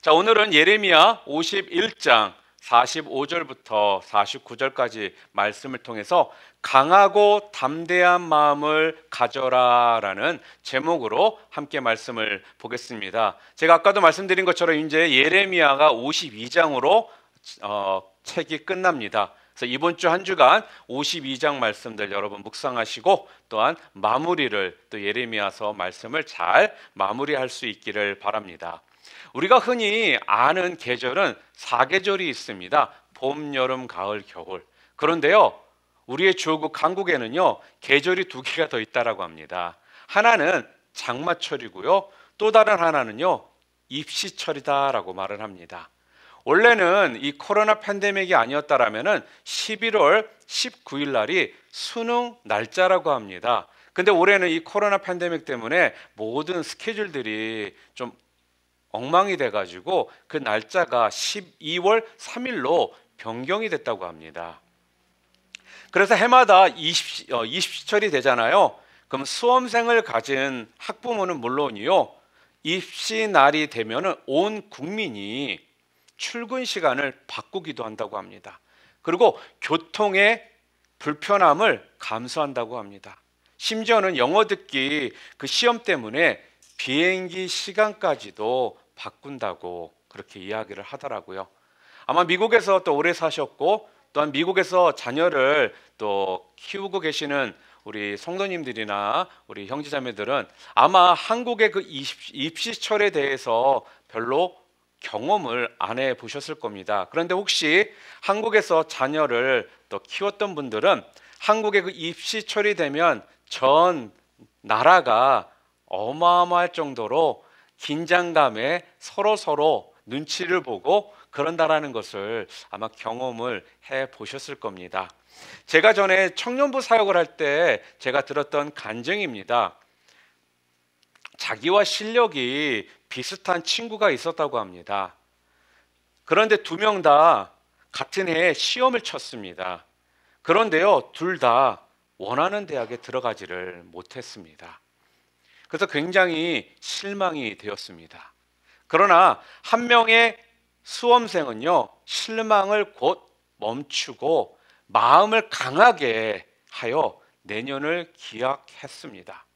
자, 오늘은 예레미야 51장 45절부터 49절까지 말씀을 통해서 강하고 담대한 마음을 가져라라는 제목으로 함께 말씀을 보겠습니다. 제가 아까도 말씀드린 것처럼 이제 예레미야가 52장으로 책이 끝납니다. 그래서 이번 주 한 주간 52장 말씀들 여러분 묵상하시고 또한 마무리를 또 예레미야서 말씀을 잘 마무리할 수 있기를 바랍니다. 우리가 흔히 아는 계절은 4계절이 있습니다. 봄, 여름, 가을, 겨울. 그런데요, 우리의 주호국 한국에는요, 계절이 2개가 더 있다라고 합니다. 하나는 장마철이고요, 또 다른 하나는요, 입시철이다라고 말을 합니다. 원래는 이 코로나 팬데믹이 아니었다라면은 11월 19일 날이 수능 날짜라고 합니다. 근데 올해는 이 코로나 팬데믹 때문에 모든 스케줄들이 좀 엉망이 돼가지고 그 날짜가 12월 3일로 변경이 됐다고 합니다. 그래서 해마다 입시철이 되잖아요. 그럼 수험생을 가진 학부모는 물론이요, 입시 날이 되면은 온 국민이 출근 시간을 바꾸기도 한다고 합니다. 그리고 교통의 불편함을 감수한다고 합니다. 심지어는 영어 듣기 그 시험 때문에 비행기 시간까지도 바꾼다고 그렇게 이야기를 하더라고요. 아마 미국에서 또 오래 사셨고 또한 미국에서 자녀를 또 키우고 계시는 우리 성도님들이나 우리 형제자매들은 아마 한국의 그 입시철에 대해서 별로 경험을 안 해보셨을 겁니다. 그런데 혹시 한국에서 자녀를 또 키웠던 분들은 한국의 그 입시철이 되면 전 나라가 어마어마할 정도로 긴장감에 서로 눈치를 보고 그런다라는 것을 아마 경험을 해 보셨을 겁니다. 제가 전에 청년부 사역을 할 때 제가 들었던 간증입니다. 자기와 실력이 비슷한 친구가 있었다고 합니다. 그런데 2명 다 같은 해에 시험을 쳤습니다. 그런데요, 둘 다 원하는 대학에 들어가지를 못했습니다. 그래서 굉장히 실망이 되었습니다. 그러나 한 명의 수험생은요, 실망을 곧 멈추고 마음을 강하게 하여 내년을 기약했습니다.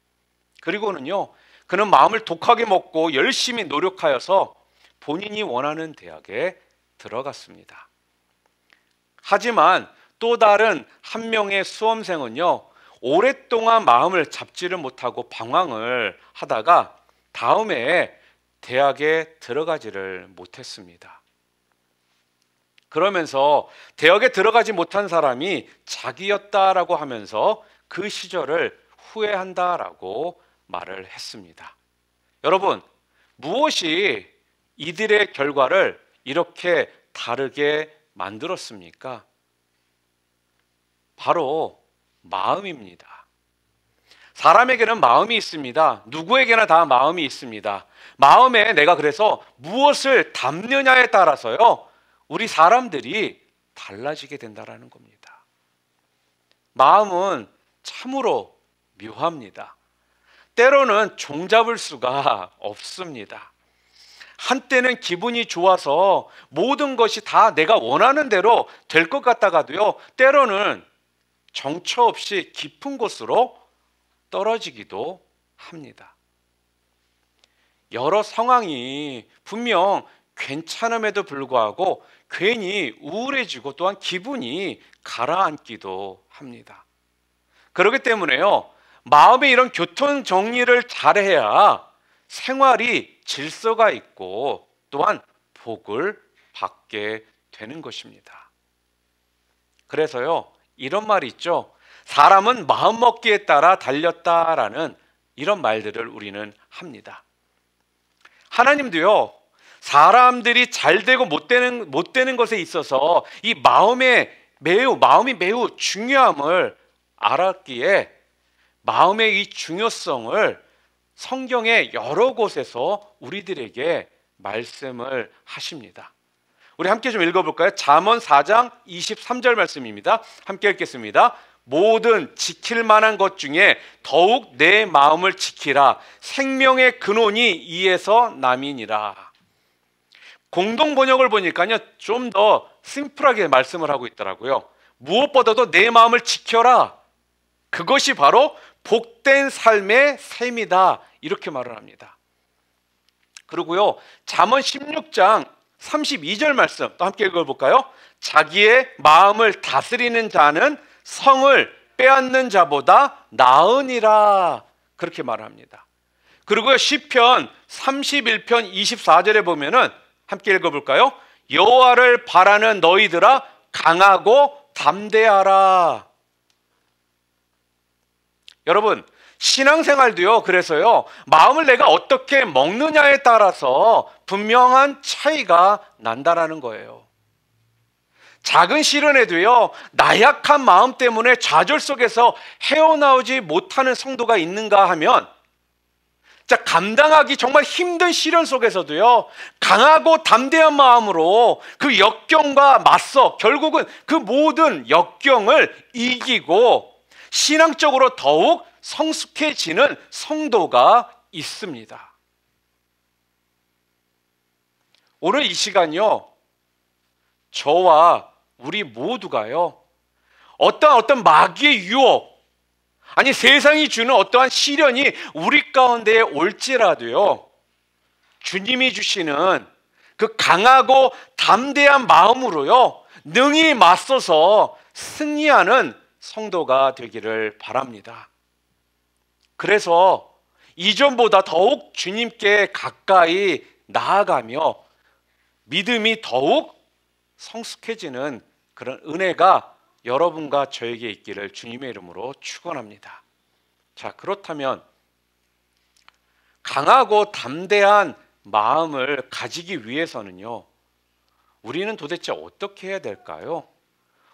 그리고는요, 그는 마음을 독하게 먹고 열심히 노력하여서 본인이 원하는 대학에 들어갔습니다. 하지만 또 다른 한 명의 수험생은요, 오랫동안 마음을 잡지를 못하고 방황을 하다가 다음에 대학에 들어가지를 못했습니다. 그러면서 대학에 들어가지 못한 사람이 자기였다라고 하면서 그 시절을 후회한다라고 말을 했습니다. 여러분, 무엇이 이들의 결과를 이렇게 다르게 만들었습니까? 바로 마음입니다. 사람에게는 마음이 있습니다. 누구에게나 다 마음이 있습니다. 마음에 내가 그래서 무엇을 담느냐에 따라서요, 우리 사람들이 달라지게 된다라는 겁니다. 마음은 참으로 묘합니다. 때로는 종잡을 수가 없습니다. 한때는 기분이 좋아서 모든 것이 다 내가 원하는 대로 될 것 같다가도요, 때로는 정처 없이 깊은 곳으로 떨어지기도 합니다. 여러 상황이 분명 괜찮음에도 불구하고 괜히 우울해지고 또한 기분이 가라앉기도 합니다. 그렇기 때문에요, 마음의 이런 교통 정리를 잘해야 생활이 질서가 있고 또한 복을 받게 되는 것입니다. 그래서요, 이런 말이 있죠. 사람은 마음먹기에 따라 달렸다라는 이런 말들을 우리는 합니다. 하나님도요, 사람들이 잘 되고 못 되는 것에 있어서 이 마음이 매우 중요함을 알았기에 마음의 이 중요성을 성경의 여러 곳에서 우리들에게 말씀을 하십니다. 우리 함께 좀 읽어볼까요? 잠언 4장 23절 말씀입니다. 함께 읽겠습니다. 모든 지킬 만한 것 중에 더욱 내 마음을 지키라. 생명의 근원이 이에서 남이니라. 공동 번역을 보니까요, 좀 더 심플하게 말씀을 하고 있더라고요. 무엇보다도 내 마음을 지켜라. 그것이 바로 복된 삶의 셈이다. 이렇게 말을 합니다. 그리고요, 잠언 16장 32절 말씀 또 함께 읽어볼까요? 자기의 마음을 다스리는 자는 성을 빼앗는 자보다 나으니라. 그렇게 말합니다. 그리고 시편 31편 24절에 보면은 함께 읽어볼까요? 여호와를 바라는 너희들아 강하고 담대하라. 여러분, 신앙생활도요, 그래서요, 마음을 내가 어떻게 먹느냐에 따라서 분명한 차이가 난다라는 거예요. 작은 시련에도요, 나약한 마음 때문에 좌절 속에서 헤어나오지 못하는 성도가 있는가 하면, 자, 감당하기 정말 힘든 시련 속에서도요, 강하고 담대한 마음으로 그 역경과 맞서 결국은 그 모든 역경을 이기고 신앙적으로 더욱 성숙해지는 성도가 있습니다. 오늘 이 시간요, 저와 우리 모두가요, 어떤 마귀의 유혹, 아니 세상이 주는 어떠한 시련이 우리 가운데에 올지라도요, 주님이 주시는 그 강하고 담대한 마음으로요, 능히 맞서서 승리하는 성도가 되기를 바랍니다. 그래서 이전보다 더욱 주님께 가까이 나아가며 믿음이 더욱 성숙해지는 그런 은혜가 여러분과 저에게 있기를 주님의 이름으로 축원합니다. 자, 그렇다면 강하고 담대한 마음을 가지기 위해서는요, 우리는 도대체 어떻게 해야 될까요?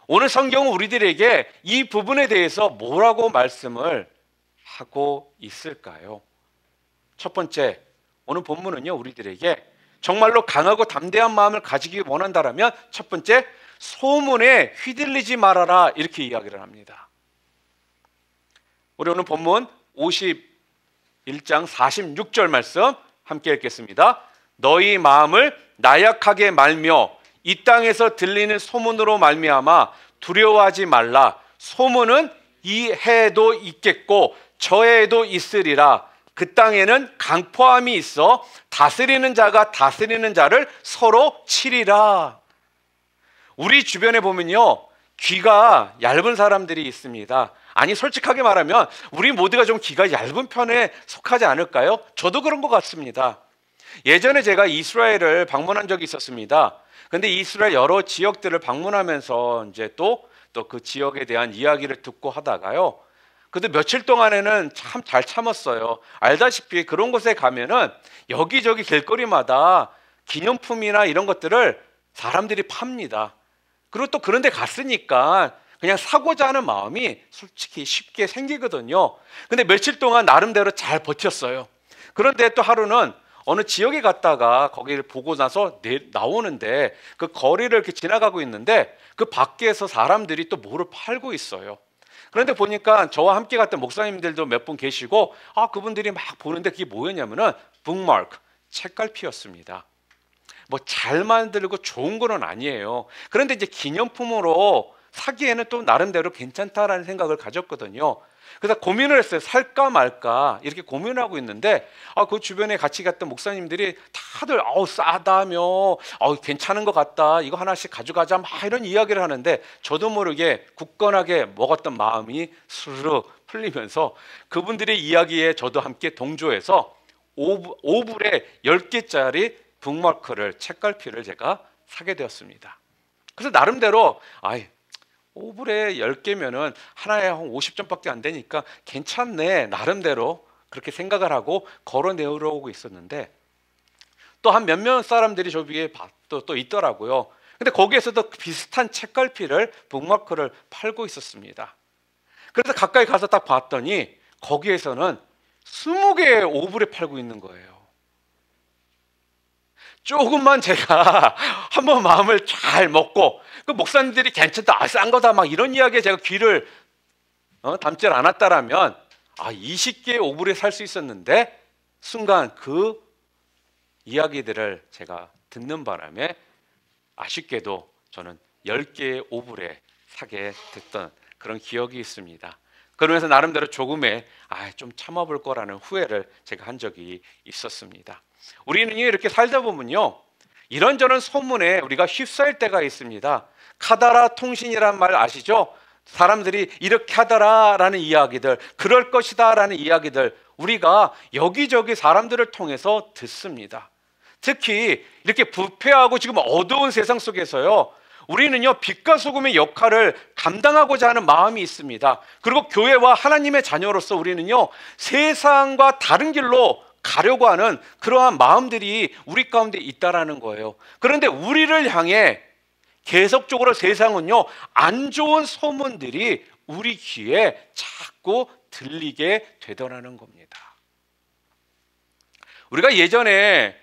오늘 성경은 우리들에게 이 부분에 대해서 뭐라고 말씀을 하고 있을까요? 첫 번째, 오늘 본문은요, 우리들에게 정말로 강하고 담대한 마음을 가지기 원한다라면 첫 번째, 소문에 휘둘리지 말아라, 이렇게 이야기를 합니다. 우리 오늘 본문 51장 46절 말씀 함께 읽겠습니다. 너희 마음을 나약하게 말며 이 땅에서 들리는 소문으로 말미암아 두려워하지 말라. 소문은 이 해에도 있겠고 저 해에도 있으리라. 그 땅에는 강포함이 있어 다스리는 자가 다스리는 자를 서로 치리라. 우리 주변에 보면요, 귀가 얇은 사람들이 있습니다. 아니, 솔직하게 말하면 우리 모두가 좀 귀가 얇은 편에 속하지 않을까요? 저도 그런 것 같습니다. 예전에 제가 이스라엘을 방문한 적이 있었습니다. 근데 이스라엘 여러 지역들을 방문하면서 이제 또 그 지역에 대한 이야기를 듣고 하다가요, 그래도 며칠 동안에는 참 잘 참았어요. 알다시피 그런 곳에 가면은 여기저기 길거리마다 기념품이나 이런 것들을 사람들이 팝니다. 그리고 또 그런 데 갔으니까 그냥 사고자 하는 마음이 솔직히 쉽게 생기거든요. 근데 며칠 동안 나름대로 잘 버텼어요. 그런데 또 하루는 어느 지역에 갔다가 거기를 보고 나서 나오는데 그 거리를 이렇게 지나가고 있는데 그 밖에서 사람들이 또 뭐를 팔고 있어요. 그런데 보니까 저와 함께 갔던 목사님들도 몇 분 계시고, 그분들이 막 보는데 그게 뭐였냐면은 북마크, 책갈피였습니다. 뭐 잘 만들고 좋은 거는 아니에요. 그런데 이제 기념품으로 사기에는 또 나름대로 괜찮다라는 생각을 가졌거든요. 그래서 고민을 했어요. 살까 말까 이렇게 고민하고 있는데 그 주변에 같이 갔던 목사님들이 다들 싸다며 괜찮은 것 같다, 이거 하나씩 가져가자, 막 이런 이야기를 하는데 저도 모르게 굳건하게 먹었던 마음이 스르르 풀리면서 그분들의 이야기에 저도 함께 동조해서 5불에 10개짜리 북마크를, 책갈피를 제가 사게 되었습니다. 그래서 나름대로 5불에 10개면은 하나에 한 50점밖에 안 되니까 괜찮네, 나름대로 그렇게 생각을 하고 걸어 내려오고 있었는데 또 한 몇몇 사람들이 저 위에 또 있더라고요. 근데 거기에서도 비슷한 책갈피를, 북마크를 팔고 있었습니다. 그래서 가까이 가서 딱 봤더니 거기에서는 20개의 5불에 팔고 있는 거예요. 조금만 제가 한번 마음을 잘 먹고, 그 목사님들이 괜찮다, 싼 거다, 막 이런 이야기에 제가 귀를 담지 않았다라면 20개의 5불에 살 수 있었는데 순간 그 이야기들을 제가 듣는 바람에 아쉽게도 저는 10개의 오불에 사게 됐던 그런 기억이 있습니다. 그러면서 나름대로 조금의 좀 참아볼 거라는 후회를 제가 한 적이 있었습니다. 우리는 이렇게 살다 보면요, 이런저런 소문에 우리가 휩싸일 때가 있습니다. 카다라 통신이란 말 아시죠? 사람들이 이렇게 하더라라는 이야기들, 그럴 것이다라는 이야기들 우리가 여기저기 사람들을 통해서 듣습니다. 특히 이렇게 부패하고 지금 어두운 세상 속에서요, 우리는요 빛과 소금의 역할을 감당하고자 하는 마음이 있습니다. 그리고 교회와 하나님의 자녀로서 우리는요 세상과 다른 길로 가려고 하는 그러한 마음들이 우리 가운데 있다라는 거예요. 그런데 우리를 향해 계속적으로 세상은요 안 좋은 소문들이 우리 귀에 자꾸 들리게 되더라는 겁니다. 우리가 예전에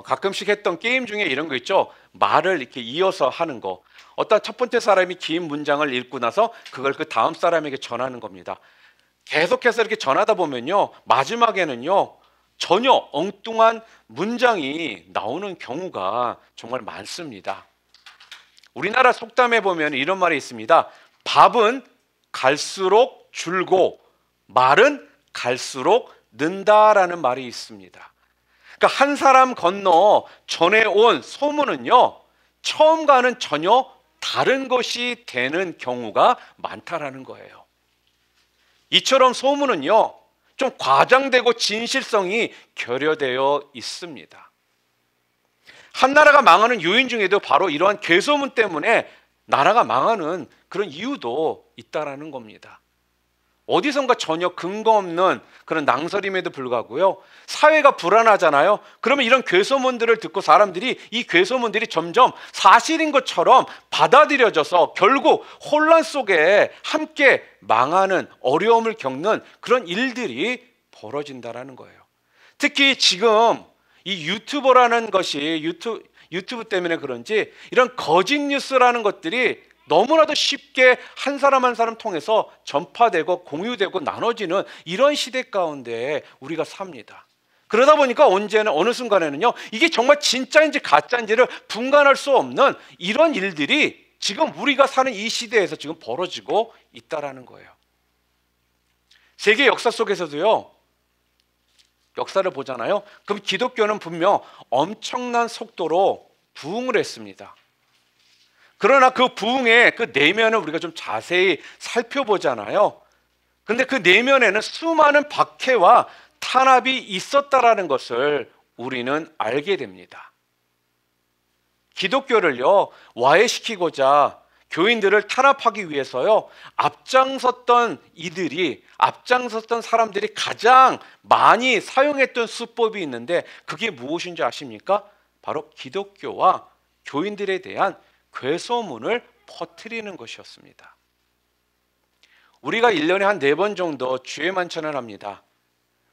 가끔씩 했던 게임 중에 이런 거 있죠. 말을 이렇게 이어서 하는 거. 어떤 첫 번째 사람이 긴 문장을 읽고 나서 그걸 그 다음 사람에게 전하는 겁니다. 계속해서 이렇게 전하다 보면요 마지막에는요 전혀 엉뚱한 문장이 나오는 경우가 정말 많습니다. 우리나라 속담에 보면 이런 말이 있습니다. 밥은 갈수록 줄고 말은 갈수록 는다라는 말이 있습니다. 그러니까 한 사람 건너 전해온 소문은요 처음과는 전혀 다른 것이 되는 경우가 많다라는 거예요. 이처럼 소문은요 좀 과장되고 진실성이 결여되어 있습니다. 한 나라가 망하는 요인 중에도 바로 이러한 괴소문 때문에 나라가 망하는 그런 이유도 있다라는 겁니다. 어디선가 전혀 근거 없는 그런 낭설임에도 불구하고요 사회가 불안하잖아요. 그러면 이런 괴소문들을 듣고 사람들이 이 괴소문들이 점점 사실인 것처럼 받아들여져서 결국 혼란 속에 함께 망하는 어려움을 겪는 그런 일들이 벌어진다라는 거예요. 특히 지금 이 유튜버라는 것이 유튜브 때문에 그런지 이런 거짓 뉴스라는 것들이 너무나도 쉽게 한 사람 한 사람 통해서 전파되고 공유되고 나눠지는 이런 시대 가운데 우리가 삽니다. 그러다 보니까 언제나 어느 순간에는요 이게 정말 진짜인지 가짜인지를 분간할 수 없는 이런 일들이 지금 우리가 사는 이 시대에서 지금 벌어지고 있다라는 거예요. 세계 역사 속에서도요 역사를 보잖아요. 그럼 기독교는 분명 엄청난 속도로 부흥을 했습니다. 그러나 그 부흥의 그 내면을 우리가 좀 자세히 살펴보잖아요. 그런데 그 내면에는 수많은 박해와 탄압이 있었다라는 것을 우리는 알게 됩니다. 기독교를요 와해시키고자 교인들을 탄압하기 위해서요 앞장섰던 사람들이 가장 많이 사용했던 수법이 있는데 그게 무엇인지 아십니까? 바로 기독교와 교인들에 대한 괴소문을 퍼뜨리는 것이었습니다. 우리가 1년에 한 4번 정도 주의 만찬을 합니다.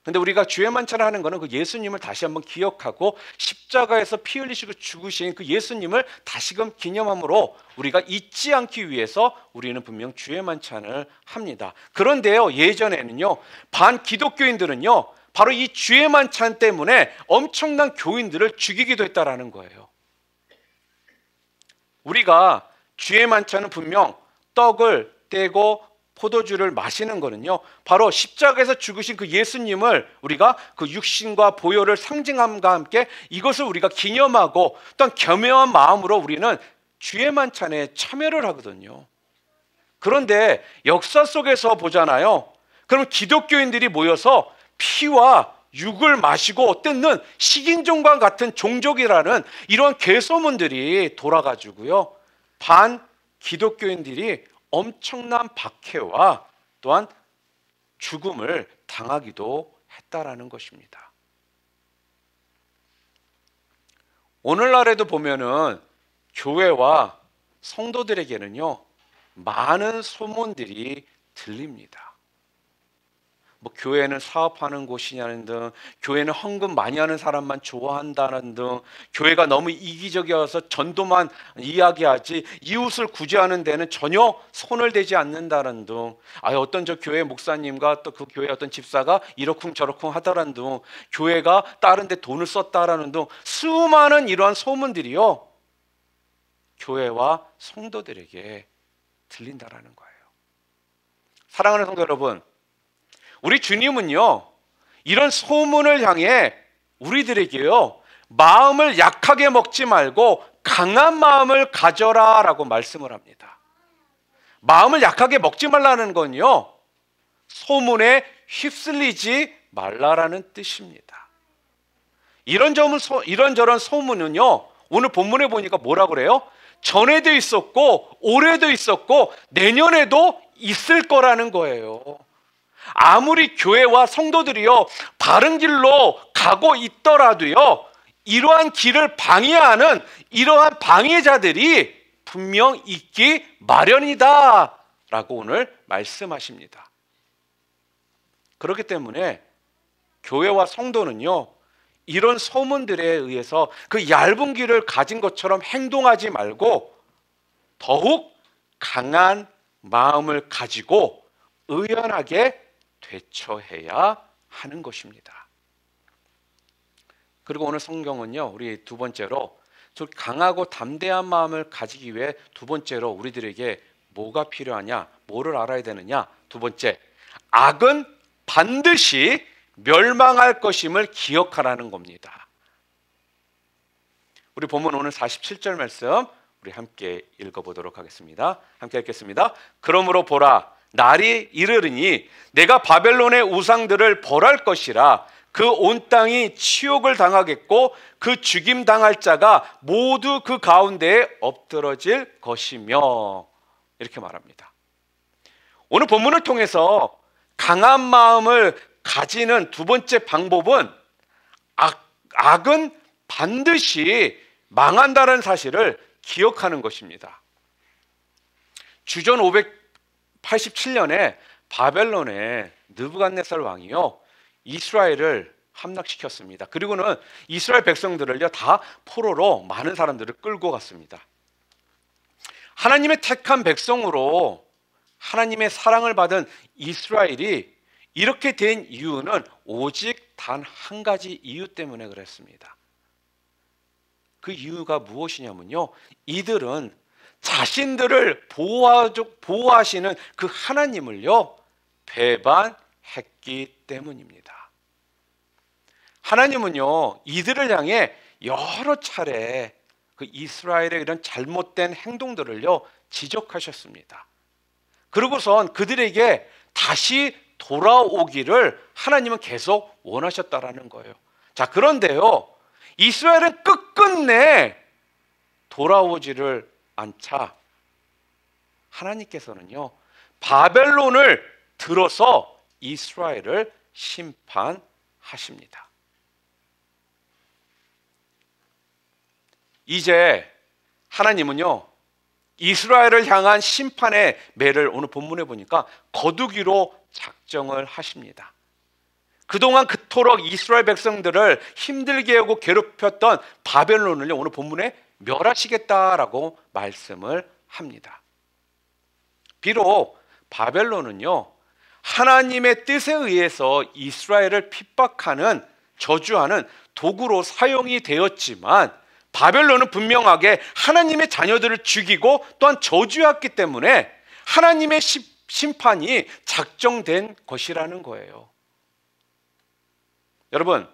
근데 우리가 주의 만찬을 하는 것은 그 예수님을 다시 한번 기억하고 십자가에서 피 흘리시고 죽으신 그 예수님을 다시금 기념함으로 우리가 잊지 않기 위해서 우리는 분명 주의 만찬을 합니다. 그런데요 예전에는요 반기독교인들은요 바로 이 주의 만찬 때문에 엄청난 교인들을 죽이기도 했다라는 거예요. 우리가 주의 만찬은 분명 떡을 떼고 포도주를 마시는 거는요 바로 십자가에서 죽으신 그 예수님을 우리가 그 육신과 보혈을 상징함과 함께 이것을 우리가 기념하고 또한 겸허한 마음으로 우리는 주의 만찬에 참여를 하거든요. 그런데 역사 속에서 보잖아요. 그럼 기독교인들이 모여서 피와 육을 마시고 때는 식인종과 같은 종족이라는 이러한 괴소문들이 돌아가지고요 반 기독교인들이 엄청난 박해와 또한 죽음을 당하기도 했다라는 것입니다. 오늘날에도 보면은 교회와 성도들에게는요 많은 소문들이 들립니다. 뭐 교회는 사업하는 곳이냐는 등, 교회는 헌금 많이 하는 사람만 좋아한다는 등, 교회가 너무 이기적이어서 전도만 이야기하지 이웃을 구제하는 데는 전혀 손을 대지 않는다는 등, 어떤 저 교회 목사님과 또 그 교회 어떤 집사가 이러쿵저러쿵 하다라는 등, 교회가 다른 데 돈을 썼다라는 등 수많은 이러한 소문들이요, 교회와 성도들에게 들린다라는 거예요. 사랑하는 성도 여러분, 우리 주님은요, 이런 소문을 향해 우리들에게요, 마음을 약하게 먹지 말고 강한 마음을 가져라 라고 말씀을 합니다. 마음을 약하게 먹지 말라는 건요, 소문에 휩쓸리지 말라라는 뜻입니다. 이런저런 소문은요, 오늘 본문에 보니까 뭐라 그래요? 전에도 있었고 올해도 있었고 내년에도 있을 거라는 거예요. 아무리 교회와 성도들이요 바른 길로 가고 있더라도요, 이러한 길을 방해하는 이러한 방해자들이 분명 있기 마련이다 라고 오늘 말씀하십니다. 그렇기 때문에 교회와 성도는요, 이런 소문들에 의해서 그 얇은 길을 가진 것처럼 행동하지 말고 더욱 강한 마음을 가지고 의연하게 대처해야 하는 것입니다. 그리고 오늘 성경은요, 우리 두 번째로 저 강하고 담대한 마음을 가지기 위해 두 번째로 우리들에게 뭐가 필요하냐, 뭐를 알아야 되느냐, 두 번째, 악은 반드시 멸망할 것임을 기억하라는 겁니다. 우리 본문 오늘 47절 말씀 우리 함께 읽어보도록 하겠습니다. 함께 읽겠습니다. 그러므로 보라, 날이 이르리니 내가 바벨론의 우상들을 벌할 것이라. 그 온 땅이 치욕을 당하겠고 그 죽임 당할 자가 모두 그 가운데에 엎드러질 것이며, 이렇게 말합니다. 오늘 본문을 통해서 강한 마음을 가지는 두 번째 방법은 악은 반드시 망한다는 사실을 기억하는 것입니다. 주전 587년에 바벨론의 느부갓네살 왕이요, 이스라엘을 함락시켰습니다. 그리고는 이스라엘 백성들을요 다 포로로 많은 사람들을 끌고 갔습니다. 하나님의 택한 백성으로 하나님의 사랑을 받은 이스라엘이 이렇게 된 이유는 오직 단 한 가지 이유 때문에 그랬습니다. 그 이유가 무엇이냐면요, 이들은 자신들을 보호하시는 그 하나님을요 배반했기 때문입니다. 하나님은요 이들을 향해 여러 차례 그 이스라엘의 이런 잘못된 행동들을요 지적하셨습니다. 그리고선 그들에게 다시 돌아오기를 하나님은 계속 원하셨다라는 거예요. 자, 그런데요, 이스라엘은 끝끝내 돌아오지를 않자 하나님께서는요 바벨론을 들어서 이스라엘을 심판하십니다. 이제 하나님은요 이스라엘을 향한 심판의 매를 오늘 본문에 보니까 거두기로 작정을 하십니다. 그동안 그토록 이스라엘 백성들을 힘들게 하고 괴롭혔던 바벨론을요 오늘 본문에 멸하시겠다라고 말씀을 합니다. 비록 바벨론은요 하나님의 뜻에 의해서 이스라엘을 핍박하는, 저주하는 도구로 사용이 되었지만 바벨론은 분명하게 하나님의 자녀들을 죽이고 또한 저주했기 때문에 하나님의 심판이 작정된 것이라는 거예요. 여러분,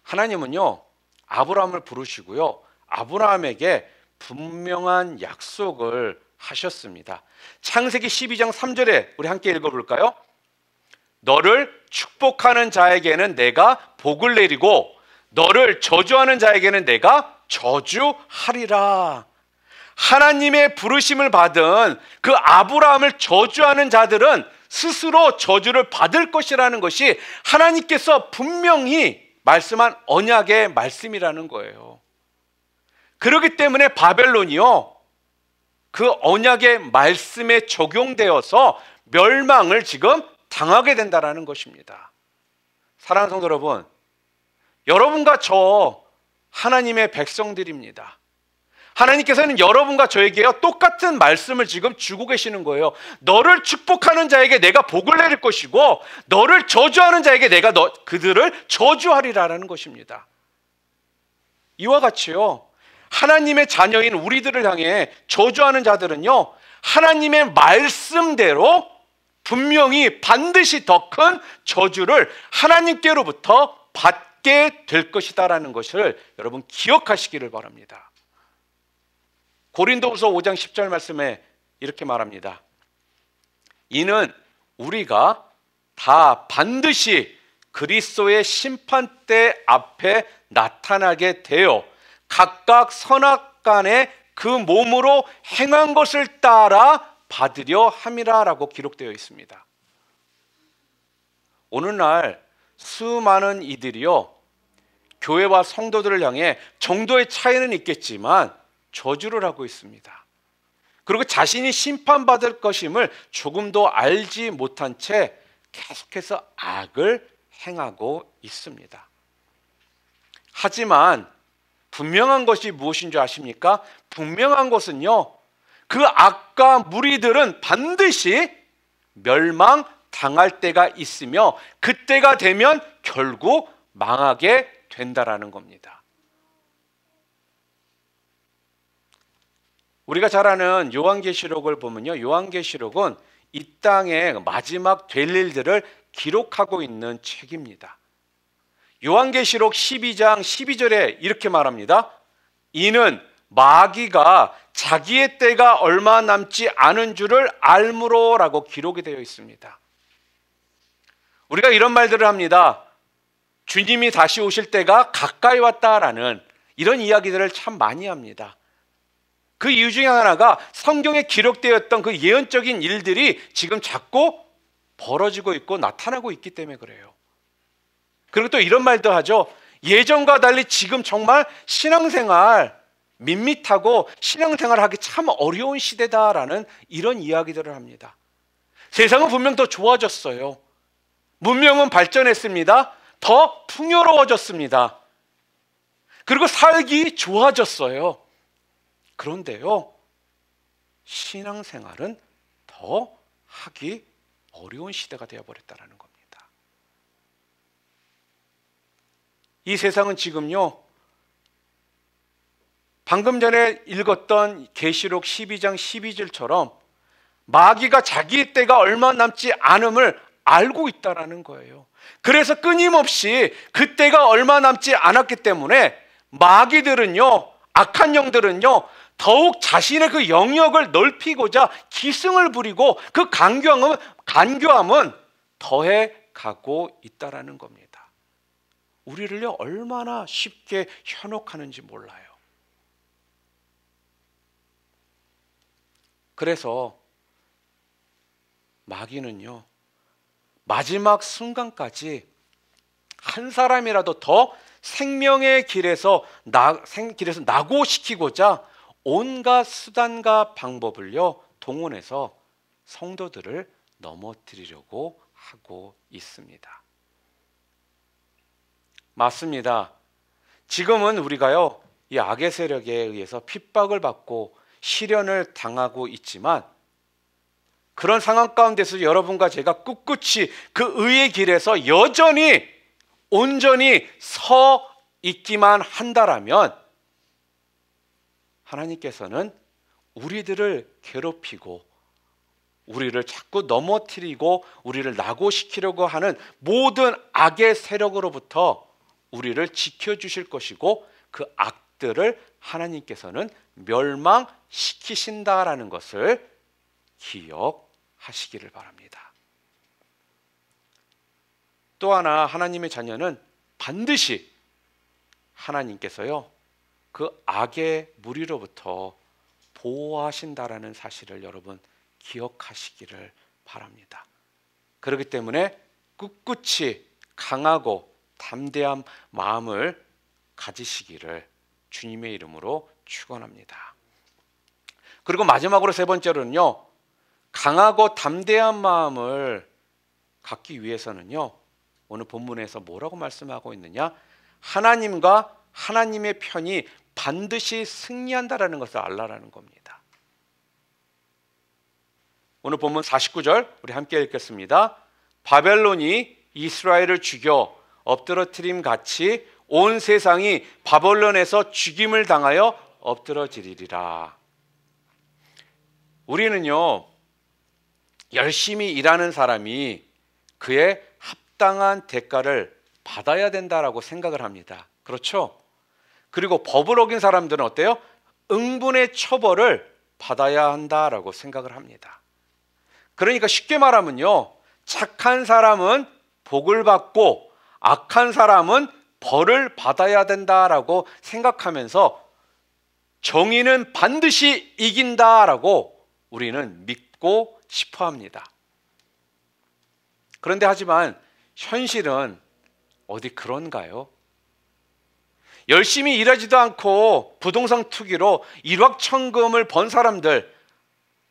하나님은요 아브라함을 부르시고요 아브라함에게 분명한 약속을 하셨습니다. 창세기 12장 3절에 우리 함께 읽어볼까요? 너를 축복하는 자에게는 내가 복을 내리고 너를 저주하는 자에게는 내가 저주하리라. 하나님의 부르심을 받은 그 아브라함을 저주하는 자들은 스스로 저주를 받을 것이라는 것이 하나님께서 분명히 말씀한 언약의 말씀이라는 거예요. 그렇기 때문에 바벨론이요 그 언약의 말씀에 적용되어서 멸망을 지금 당하게 된다라는 것입니다. 사랑하는 성도 여러분, 여러분과 저 하나님의 백성들입니다. 하나님께서는 여러분과 저에게요 똑같은 말씀을 지금 주고 계시는 거예요. 너를 축복하는 자에게 내가 복을 내릴 것이고 너를 저주하는 자에게 내가 그들을 저주하리라는 것입니다. 이와 같이요, 하나님의 자녀인 우리들을 향해 저주하는 자들은요, 하나님의 말씀대로 분명히 반드시 더 큰 저주를 하나님께로부터 받게 될 것이다라는 것을 여러분 기억하시기를 바랍니다. 고린도후서 5장 10절 말씀에 이렇게 말합니다. 이는 우리가 다 반드시 그리스도의 심판대 앞에 나타나게 되어 각각 선악간에 그 몸으로 행한 것을 따라 받으려 함이라라고 기록되어 있습니다. 오늘날 수많은 이들이요, 교회와 성도들을 향해 정도의 차이는 있겠지만 저주를 하고 있습니다. 그리고 자신이 심판받을 것임을 조금도 알지 못한 채 계속해서 악을 행하고 있습니다. 하지만 분명한 것이 무엇인 줄 아십니까? 분명한 것은요, 그 악과 무리들은 반드시 멸망당할 때가 있으며 그때가 되면 결국 망하게 된다라는 겁니다. 우리가 잘 아는 요한계시록을 보면요, 요한계시록은 이 땅의 마지막 될 일들을 기록하고 있는 책입니다. 요한계시록 12장 12절에 이렇게 말합니다. 이는 마귀가 자기의 때가 얼마 남지 않은 줄을 알므로라고 기록이 되어 있습니다. 우리가 이런 말들을 합니다. 주님이 다시 오실 때가 가까이 왔다라는 이런 이야기들을 참 많이 합니다. 그 이유 중에 하나가 성경에 기록되었던 그 예언적인 일들이 지금 자꾸 벌어지고 있고 나타나고 있기 때문에 그래요. 그리고 또 이런 말도 하죠. 예전과 달리 지금 정말 신앙생활 밋밋하고 신앙생활하기 참 어려운 시대다라는 이런 이야기들을 합니다. 세상은 분명 더 좋아졌어요. 문명은 발전했습니다. 더 풍요로워졌습니다. 그리고 살기 좋아졌어요. 그런데요, 신앙생활은 더 하기 어려운 시대가 되어버렸다는 겁니다. 이 세상은 지금요, 방금 전에 읽었던 계시록 12장 12절처럼 마귀가 자기의 때가 얼마 남지 않음을 알고 있다는 거예요. 그래서 끊임없이 그 때가 얼마 남지 않았기 때문에 마귀들은요, 악한 영들은요, 더욱 자신의 그 영역을 넓히고자 기승을 부리고 그 간교함은 더해 가고 있다는 겁니다. 우리를요, 얼마나 쉽게 현혹하는지 몰라요. 그래서 마귀는요, 마지막 순간까지 한 사람이라도 더 생명의 길에서 낙오시키고자 온갖 수단과 방법을요 동원해서 성도들을 넘어뜨리려고 하고 있습니다. 맞습니다. 지금은 우리가요, 이 악의 세력에 의해서 핍박을 받고 시련을 당하고 있지만 그런 상황 가운데서 여러분과 제가 꿋꿋이 그 의의 길에서 여전히 온전히 서 있기만 한다라면 하나님께서는 우리들을 괴롭히고 우리를 자꾸 넘어뜨리고 우리를 낙오시키려고 하는 모든 악의 세력으로부터 우리를 지켜주실 것이고 그 악들을 하나님께서는 멸망시키신다라는 것을 기억하시기를 바랍니다. 또 하나 하나님의 자녀는 반드시 하나님께서요 그 악의 무리로부터 보호하신다라는 사실을 여러분 기억하시기를 바랍니다. 그렇기 때문에 꿋꿋이 강하고 담대한 마음을 가지시기를 주님의 이름으로 축원합니다. 그리고 마지막으로 세 번째로는요, 강하고 담대한 마음을 갖기 위해서는요, 오늘 본문에서 뭐라고 말씀하고 있느냐? 하나님과 하나님의 편이 반드시 승리한다라는 것을 알라라는 겁니다. 오늘 본문 49절 우리 함께 읽겠습니다. 바벨론이 이스라엘을 죽여 엎드러뜨림 같이 온 세상이 바벨론에서 죽임을 당하여 엎드러지리라. 우리는요, 열심히 일하는 사람이 그의 합당한 대가를 받아야 된다라고 생각을 합니다. 그렇죠? 그리고 법을 어긴 사람들은 어때요? 응분의 처벌을 받아야 한다라고 생각을 합니다. 그러니까 쉽게 말하면요, 착한 사람은 복을 받고 악한 사람은 벌을 받아야 된다라고 생각하면서 정의는 반드시 이긴다라고 우리는 믿고 싶어 합니다. 그런데 하지만 현실은 어디 그런가요? 열심히 일하지도 않고 부동산 투기로 일확천금을 번 사람들,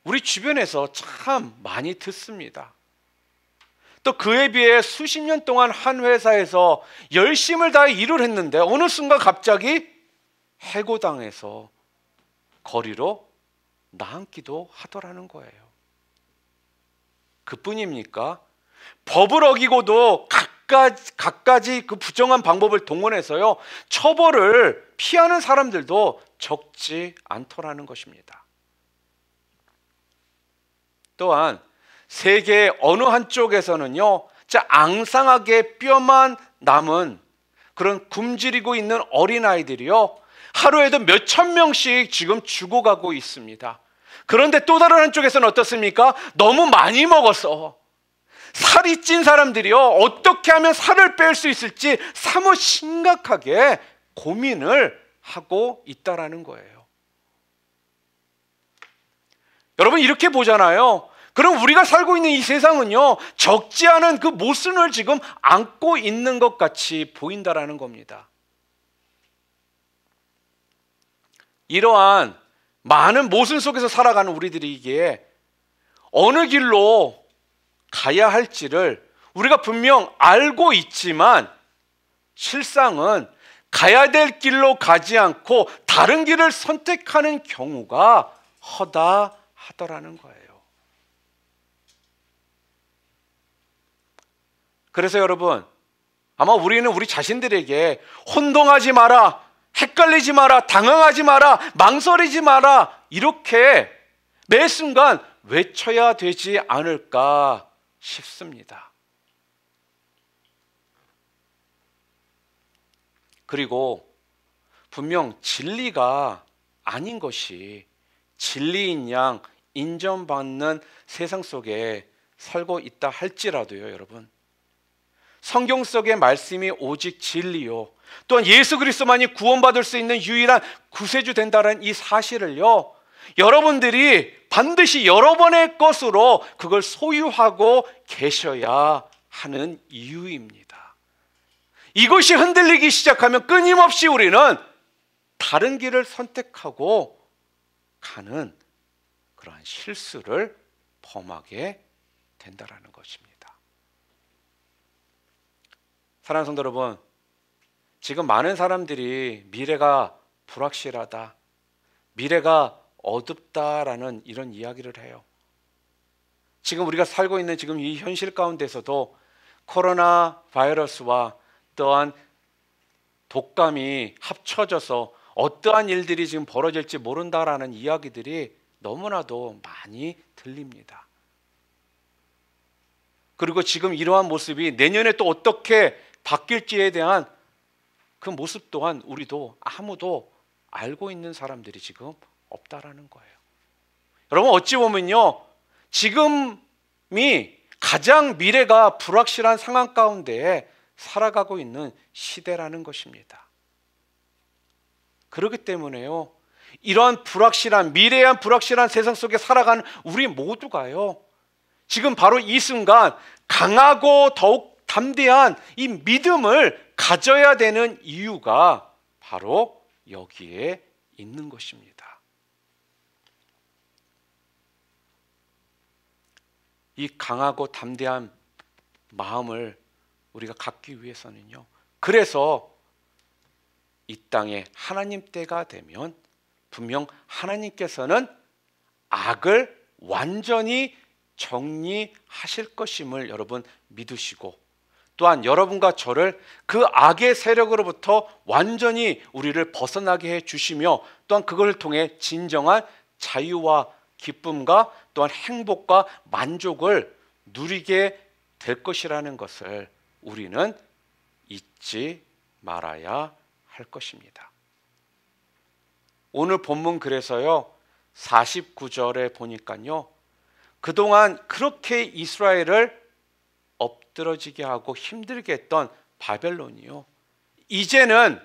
우리 주변에서 참 많이 듣습니다. 또 그에 비해 수십 년 동안 한 회사에서 열심을 다해 일을 했는데 어느 순간 갑자기 해고당해서 거리로 나앉기도 하더라는 거예요. 그뿐입니까? 법을 어기고도 갖가지 그 부정한 방법을 동원해서요, 처벌을 피하는 사람들도 적지 않더라는 것입니다. 또한 세계 어느 한쪽에서는요, 진짜 앙상하게 뼈만 남은 그런 굶주리고 있는 어린아이들이요, 하루에도 몇천 명씩 지금 죽어가고 있습니다. 그런데 또 다른 한쪽에서는 어떻습니까? 너무 많이 먹어서 살이 찐 사람들이요, 어떻게 하면 살을 뺄 수 있을지 사뭇 심각하게 고민을 하고 있다라는 거예요. 여러분, 이렇게 보잖아요. 그럼 우리가 살고 있는 이 세상은요, 적지 않은 그 모순을 지금 안고 있는 것 같이 보인다라는 겁니다. 이러한 많은 모순 속에서 살아가는 우리들에게 어느 길로 가야 할지를 우리가 분명 알고 있지만 실상은 가야 될 길로 가지 않고 다른 길을 선택하는 경우가 허다하더라는 거예요. 그래서 여러분, 아마 우리는 우리 자신들에게 혼동하지 마라, 헷갈리지 마라, 당황하지 마라, 망설이지 마라, 이렇게 매 순간 외쳐야 되지 않을까 싶습니다. 그리고 분명 진리가 아닌 것이 진리인 양 인정받는 세상 속에 살고 있다 할지라도요, 여러분, 성경 속의 말씀이 오직 진리요, 또한 예수 그리스도만이 구원받을 수 있는 유일한 구세주 된다는 이 사실을요, 여러분들이 반드시 여러분의 것으로 그걸 소유하고 계셔야 하는 이유입니다. 이것이 흔들리기 시작하면 끊임없이 우리는 다른 길을 선택하고 가는 그러한 실수를 범하게 된다라는 것입니다. 사랑하는 성도 여러분, 지금 많은 사람들이 미래가 불확실하다, 미래가 어둡다라는 이런 이야기를 해요. 지금 우리가 살고 있는 지금 이 현실 가운데서도 코로나 바이러스와 또한 독감이 합쳐져서 어떠한 일들이 지금 벌어질지 모른다라는 이야기들이 너무나도 많이 들립니다. 그리고 지금 이러한 모습이 내년에 또 어떻게 바뀔지에 대한 그 모습 또한 우리도 아무도 알고 있는 사람들이 지금 없다라는 거예요. 여러분, 어찌 보면요, 지금이 가장 미래가 불확실한 상황 가운데 살아가고 있는 시대라는 것입니다. 그렇기 때문에요, 이러한 불확실한, 미래한 불확실한 세상 속에 살아가는 우리 모두가요, 지금 바로 이 순간 강하고 더욱 담대한 이 믿음을 가져야 되는 이유가 바로 여기에 있는 것입니다. 이 강하고 담대한 마음을 우리가 갖기 위해서는요, 그래서 이 땅에 하나님 때가 되면 분명 하나님께서는 악을 완전히 정리하실 것임을 여러분 믿으시고, 또한 여러분과 저를 그 악의 세력으로부터 완전히 우리를 벗어나게 해 주시며, 또한 그걸 통해 진정한 자유와 기쁨과 또한 행복과 만족을 누리게 될 것이라는 것을 우리는 잊지 말아야 할 것입니다. 오늘 본문 그래서요 49절에 보니까요, 그동안 그렇게 이스라엘을 엎드러지게 하고 힘들게 했던 바벨론이요, 이제는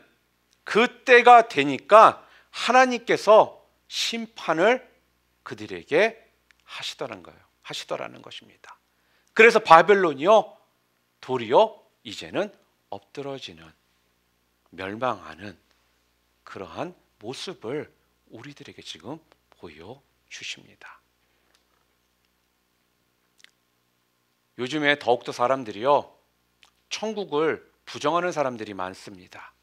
그때가 되니까 하나님께서 심판을 그들에게 하시더라는 것입니다. 그래서 바벨론이요 도리어 이제는 엎드러지는, 멸망하는 그러한 모습을 우리들에게 지금 보여주십니다. 요즘에 더욱더 사람들이요 천국을 부정하는 사람들이 많습니다.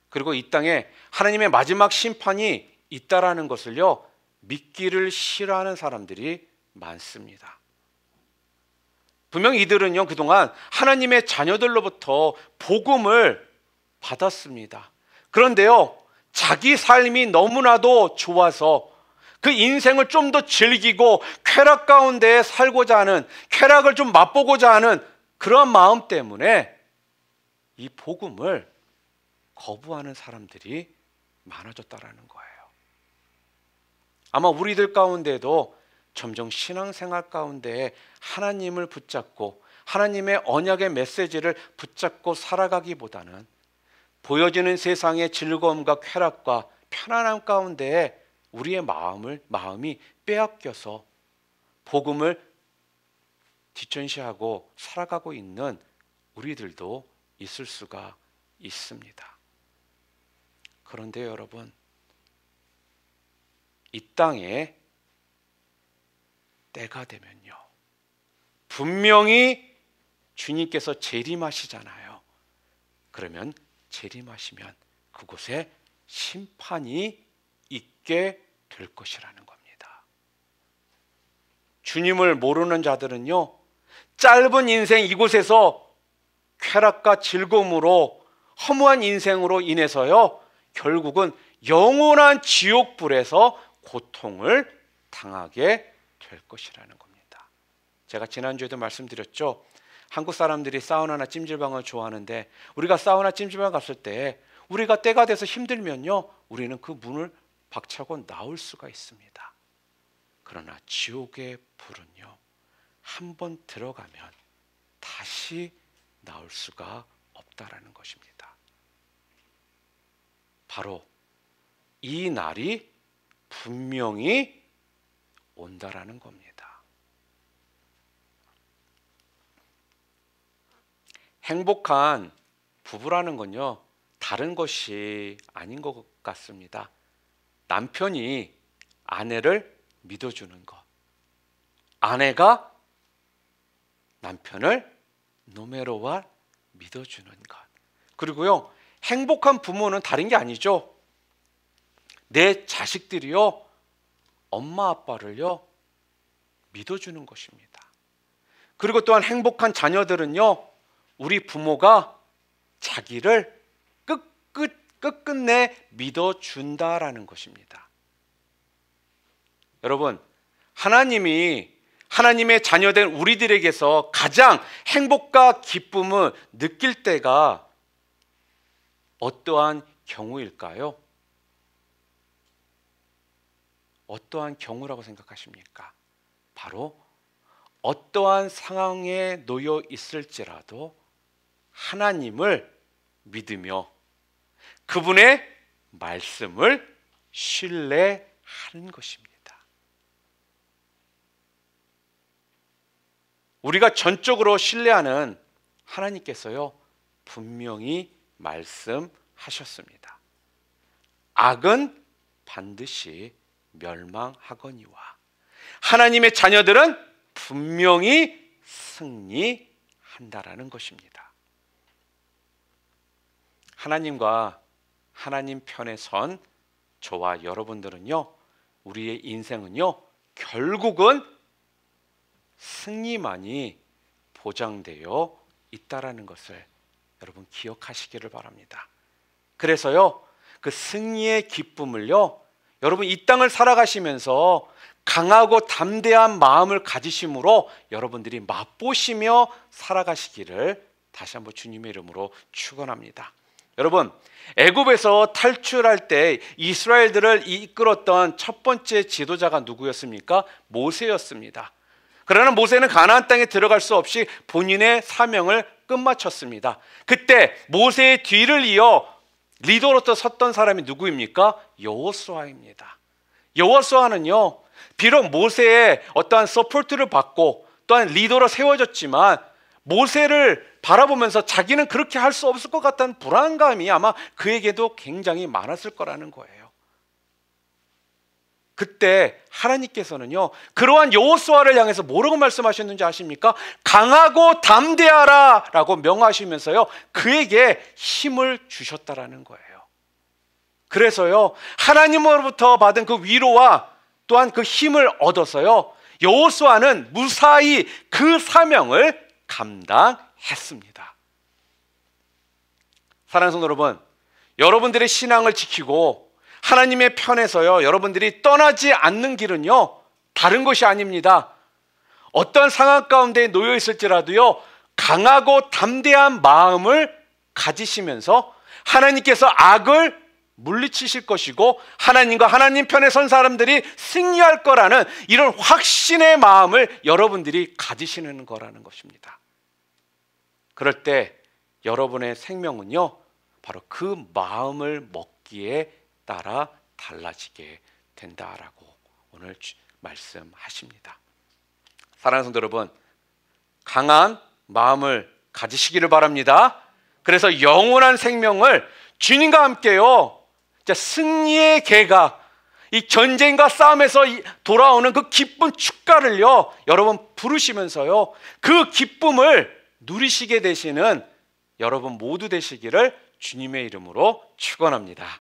그리고 이 땅에 하나님의 마지막 심판이 있다라는 것을요 믿기를 싫어하는 사람들이 많습니다. 분명 이들은요 그동안 하나님의 자녀들로부터 복음을 받았습니다. 그런데요 자기 삶이 너무나도 좋아서 그 인생을 좀 더 즐기고 쾌락 가운데 살고자 하는, 쾌락을 좀 맛보고자 하는 그런 마음 때문에 이 복음을 거부하는 사람들이 많아졌다라는 거예요. 아마 우리들 가운데도 점점 신앙생활 가운데 하나님을 붙잡고 하나님의 언약의 메시지를 붙잡고 살아가기보다는 보여지는 세상의 즐거움과 쾌락과 편안함 가운데 우리의 마음이 빼앗겨서 복음을 뒷전시하고 살아가고 있는 우리들도 있을 수가 있습니다. 그런데 여러분, 이 땅에 때가 되면요 분명히 주님께서 재림하시잖아요. 그러면 재림하시면 그곳에 심판이 있게 될 것이라는 겁니다. 주님을 모르는 자들은요 짧은 인생 이곳에서 쾌락과 즐거움으로 허무한 인생으로 인해서요 결국은 영원한 지옥불에서 고통을 당하게 될 것이라는 겁니다. 제가 지난주에도 말씀드렸죠. 한국 사람들이 사우나나 찜질방을 좋아하는데, 우리가 사우나 찜질방 갔을 때 우리가 때가 돼서 힘들면요 우리는 그 문을 박차고 나올 수가 있습니다. 그러나 지옥의 불은요 한번 들어가면 다시 나올 수가 없다라는 것입니다. 바로 이 날이 분명히 온다라는 겁니다. 행복한 부부라는 건요 다른 것이 아닌 것 같습니다. 남편이 아내를 믿어주는 것, 아내가 남편을 노매로와 믿어주는 것, 그리고요 행복한 부모는 다른 게 아니죠. 내 자식들이요 엄마 아빠를요 믿어주는 것입니다. 그리고 또한 행복한 자녀들은요 우리 부모가 자기를 끝끝내 믿어준다라는 것입니다. 여러분, 하나님이 하나님의 자녀된 우리들에게서 가장 행복과 기쁨을 느낄 때가 어떠한 경우일까요? 어떠한 경우라고 생각하십니까? 바로 어떠한 상황에 놓여 있을지라도 하나님을 믿으며 그분의 말씀을 신뢰하는 것입니다. 우리가 전적으로 신뢰하는 하나님께서요 분명히 말씀하셨습니다. 악은 반드시 멸망하거니와 하나님의 자녀들은 분명히 승리하리라. 한다라는 것입니다. 하나님과 하나님 편에 선 저와 여러분들은요, 우리의 인생은요, 결국은 승리만이 보장되어 있다라는 것을 여러분 기억하시기를 바랍니다. 그래서요, 그 승리의 기쁨을요, 여러분 이 땅을 살아가시면서 강하고 담대한 마음을 가지심으로 여러분들이 맛보시며 살아가시기를 다시 한번 주님의 이름으로 축원합니다. 여러분, 애굽에서 탈출할 때 이스라엘들을 이끌었던 첫 번째 지도자가 누구였습니까? 모세였습니다. 그러나 모세는 가나안 땅에 들어갈 수 없이 본인의 사명을 끝마쳤습니다. 그때 모세의 뒤를 이어 리더로서 섰던 사람이 누구입니까? 여호수아입니다. 여호수아는요, 비록 모세의 어떠한 서포트를 받고 또한 리더로 세워졌지만 모세를 바라보면서 자기는 그렇게 할 수 없을 것 같다는 불안감이 아마 그에게도 굉장히 많았을 거라는 거예요. 그때 하나님께서는요, 그러한 여호수아를 향해서 뭐라고 말씀하셨는지 아십니까? 강하고 담대하라 라고 명하시면서요, 그에게 힘을 주셨다라는 거예요. 그래서요, 하나님으로부터 받은 그 위로와 또한 그 힘을 얻어서요, 여호수아는 무사히 그 사명을 감당했습니다. 사랑하는 성도 여러분, 여러분들의 신앙을 지키고 하나님의 편에서요, 여러분들이 떠나지 않는 길은요, 다른 것이 아닙니다. 어떤 상황 가운데 놓여 있을지라도요, 강하고 담대한 마음을 가지시면서 하나님께서 악을 물리치실 것이고 하나님과 하나님 편에 선 사람들이 승리할 거라는 이런 확신의 마음을 여러분들이 가지시는 거라는 것입니다. 그럴 때 여러분의 생명은요, 바로 그 마음을 먹기에 따라 달라지게 된다라고 오늘 말씀하십니다. 사랑하는 성도 여러분, 강한 마음을 가지시기를 바랍니다. 그래서 영원한 생명을 주님과 함께요, 승리의 개가 이 전쟁과 싸움에서 돌아오는 그 기쁜 축가를요, 여러분 부르시면서요, 그 기쁨을 누리시게 되시는 여러분 모두 되시기를 주님의 이름으로 축원합니다.